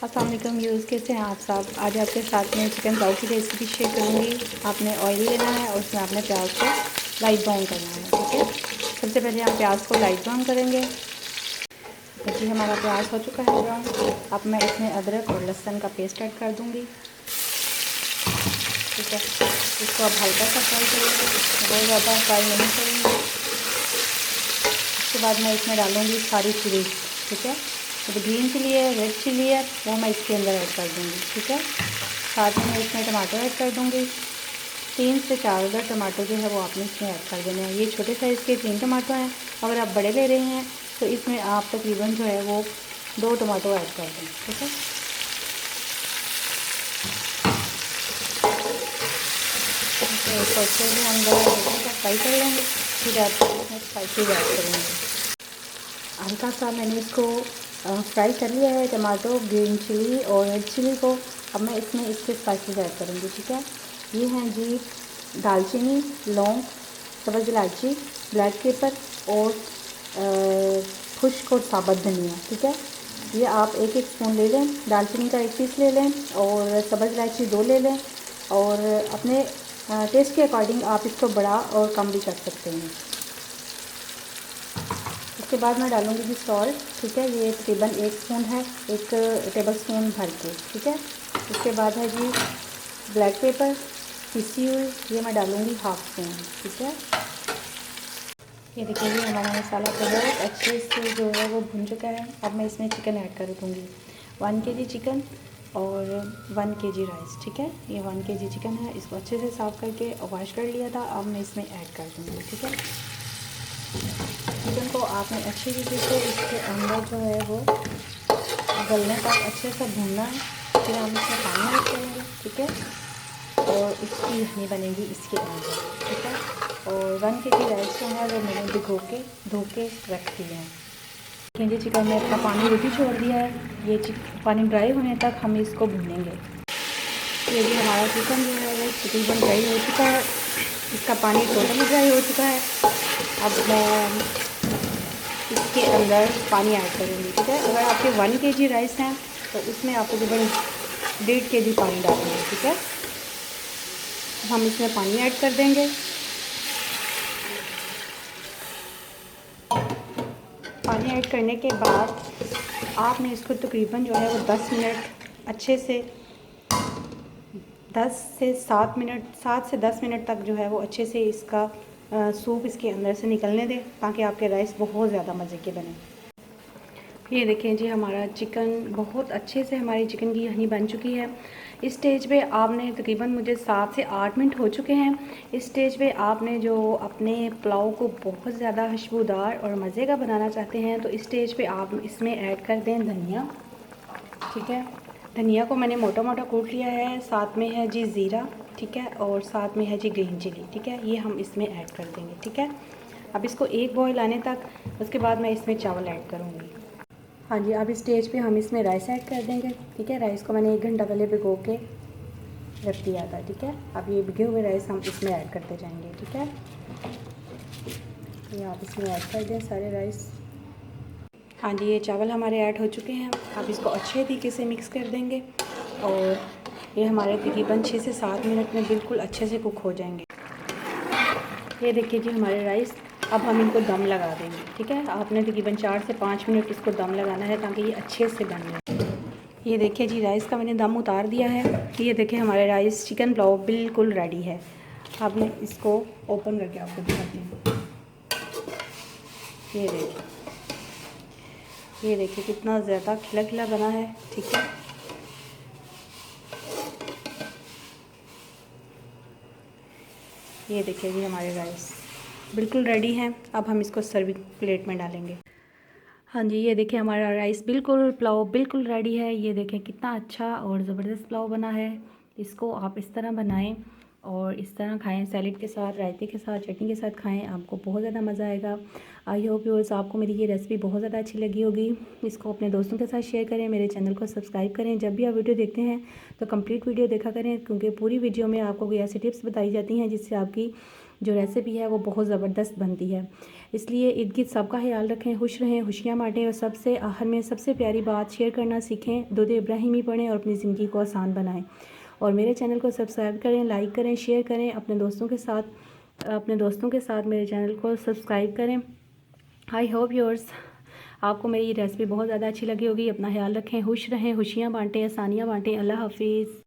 अस्सलाम वालेकुम व्यूअर्स, कैसे हैं आप सब। आज आपके साथ में चिकन पुलाव की रेसिपी शेयर करूंगी। आपने ऑयल लेना है और उसमें आपने प्याज को लाइट ब्राउन करना है। ठीक है, सबसे पहले हम प्याज को लाइट ब्राउन करेंगे। तो जी हमारा प्याज हो चुका है ब्राउन। अब मैं इसमें अदरक और लहसुन का पेस्ट ऐड कर दूँगी। ठीक है, इसको अब हल्का सा फ्राई करेंगे, बहुत ज़्यादा फ्राई नहीं करेंगे। उसके बाद मैं इसमें डालूँगी सारी चिली। ठीक है, तो ग्रीन चिली है, रेड चिली है, वो मैं इसके अंदर ऐड कर दूँगी। ठीक है, साथ में मैं इसमें टमाटर ऐड कर दूँगी। 3 से 4 अदर टमाटर जो है वो आपने इसमें ऐड कर देने हैं। ये छोटे साइज़ के 3 टमाटर हैं। अगर आप बड़े ले रहे हैं तो इसमें आप तकरीबन जो है वो 2 टमाटो ऐड कर दें। ठीक है, तो अच्छे से हम फ्राई कर लेंगे। फिर आप इसमें स्पाइसेस ऐड करेंगे। हल्का सा मैंने इसको फ्राई कर लिया है, टमाटो, ग्रीन चिली और रेड चिली को। अब मैं इसमें इसके स्पाइसेस ऐड करूँगी। ठीक है, ये हैं जी दालचीनी, लौंग, सब्ज़ इलायची, ब्लैक पेपर और खुश्क और साबुत धनिया। ठीक है, ये आप एक एक स्पून ले लें। दालचीनी का 1 पीस ले लें और सब्ज़ इलायची 2 ले लें, और अपने टेस्ट के अकॉर्डिंग आप इसको बड़ा और कम भी कर सकते हैं। उसके बाद मैं डालूँगी जी सॉल्ट। ठीक है, ये तकरीबन 1 स्पून है, 1 टेबल स्पून भर के। ठीक है, उसके बाद है जी ब्लैक पेपर पिसी हुई, ये मैं डालूँगी 1/2 स्पून। ठीक है, ये देखिए जी हमारा मसाला तो बहुत अच्छे से जो है वो भुन चुका है। अब मैं इसमें चिकन ऐड कर दूँगी। 1 kg चिकन और 1 kg राइस। ठीक है, ये 1 kg चिकन है, इसको अच्छे से साफ़ करके वॉश कर लिया था। अब मैं इसमें ऐड कर दूँगी। ठीक है, चिकन को आपने अच्छी तरीके से इसके अंदर जो है वो गलने तक अच्छे से भूनना है। फिर हम इसमें पानी ऐड करेंगे। ठीक है, और इसकी यखनी बनेगी इसके अंदर। ठीक है, और 1 kg राइस जो है वो मैंने भिगो के धो के रख दिए हैं। देखिए चिकन में अपना पानी भी छोड़ दिया है। ये पानी ड्राई होने तक हम इसको भूनेंगे। ये भी हमारा चिकन जो है वो तकरीबन ड्राई हो चुका है, इसका पानी टोटली ड्राई हो चुका है। अब मैं इसके अंदर पानी ऐड करूँगी। ठीक है, अगर आपके 1 kg राइस हैं तो उसमें आपको तकरीबन 1.5 kg पानी डालना है। ठीक है, हम इसमें पानी ऐड कर देंगे। पानी ऐड करने के बाद आपने इसको तकरीबन जो है वो 10 मिनट अच्छे से 10 से 7 मिनट 7 से 10 मिनट तक जो है वो अच्छे से इसका सूप इसके अंदर से निकलने दें, ताकि आपके राइस बहुत ज़्यादा मज़े के बने। ये देखें जी हमारा चिकन बहुत अच्छे से, हमारी चिकन की यखनी बन चुकी है। इस स्टेज पे आपने तकरीबन मुझे 7 से 8 मिनट हो चुके हैं। इस स्टेज पे आपने जो अपने पुलाव को बहुत ज़्यादा खुशबूदार और मज़े का बनाना चाहते हैं तो इस स्टेज पे आप इसमें ऐड कर दें धनिया। ठीक है, धनिया को मैंने मोटा मोटा कूट लिया है। साथ में है जी ज़ीरा। ठीक है, और साथ में है जी ग्रीन चिली। ठीक है, ये हम इसमें ऐड कर देंगे। ठीक है, अब इसको एक बॉयल आने तक, उसके बाद मैं इसमें चावल ऐड करूँगी। हाँ जी, अब इस स्टेज पे हम इसमें राइस ऐड कर देंगे। ठीक है, राइस को मैंने 1 घंटा पहले भिगो के रख दिया था। ठीक है, अब ये भिगे हुए राइस हम इसमें ऐड करते जाएंगे। ठीक है, ये आप इसमें ऐड कर दें सारे राइस। हाँ जी, ये चावल हमारे ऐड हो चुके हैं। आप इसको अच्छे तरीके से मिक्स कर देंगे और ये हमारे तकरीबन 6 से 7 मिनट में बिल्कुल अच्छे से कुक हो जाएंगे। ये देखिए जी हमारे राइस, अब हम इनको दम लगा देंगे। ठीक है, आपने तकरीबन 4 से 5 मिनट इसको दम लगाना है ताकि ये अच्छे से बन जाए। ये देखिए जी राइस का मैंने दम उतार दिया है। ये देखिए हमारे राइस चिकन पुलाव बिल्कुल रेडी है। अब मैं इसको ओपन करके आपको दिखाती हूँ। ये देखिए कितना ज़्यादा खिला खिला बना है। ठीक है, ये देखिए जी हमारे राइस बिल्कुल रेडी हैं। अब हम इसको सर्विंग प्लेट में डालेंगे। हाँ जी, ये देखिए हमारा राइस बिल्कुल पुलाव बिल्कुल रेडी है। ये देखें कितना अच्छा और ज़बरदस्त पुलाव बना है। इसको आप इस तरह बनाएं और इस तरह खाएं, सैलेड के साथ, रायते के साथ, चटनी के साथ खाएं, आपको बहुत ज़्यादा मज़ा आएगा। आई होप व्यूअर्स आपको मेरी ये रेसिपी बहुत ज़्यादा अच्छी लगी होगी। इसको अपने दोस्तों के साथ शेयर करें, मेरे चैनल को सब्सक्राइब करें। जब भी आप वीडियो देखते हैं तो कंप्लीट वीडियो देखा करें, क्योंकि पूरी वीडियो में आपको कोई ऐसी टिप्स बताई जाती हैं जिससे आपकी जो रेसिपी है वो बहुत ज़बरदस्त बनती है। इसलिए इर्द गिर्द सबका ख्याल रखें, खुश रहें, खुशियाँ बाँटें और सबसे आखिर में सबसे प्यारी बात शेयर करना सीखें, दुरूद इब्राहिमी पढ़ें और अपनी ज़िंदगी को आसान बनाएं। और मेरे चैनल को सब्सक्राइब करें, लाइक करें, शेयर करें, अपने दोस्तों के साथ मेरे चैनल को सब्सक्राइब करें। आई होप योर्स आपको मेरी रेसिपी बहुत ज़्यादा अच्छी लगी होगी। अपना ख्याल रखें, खुश रहें, खुशियाँ बाँटें, आसानियाँ बाँटें। अल्लाह हाफिज़।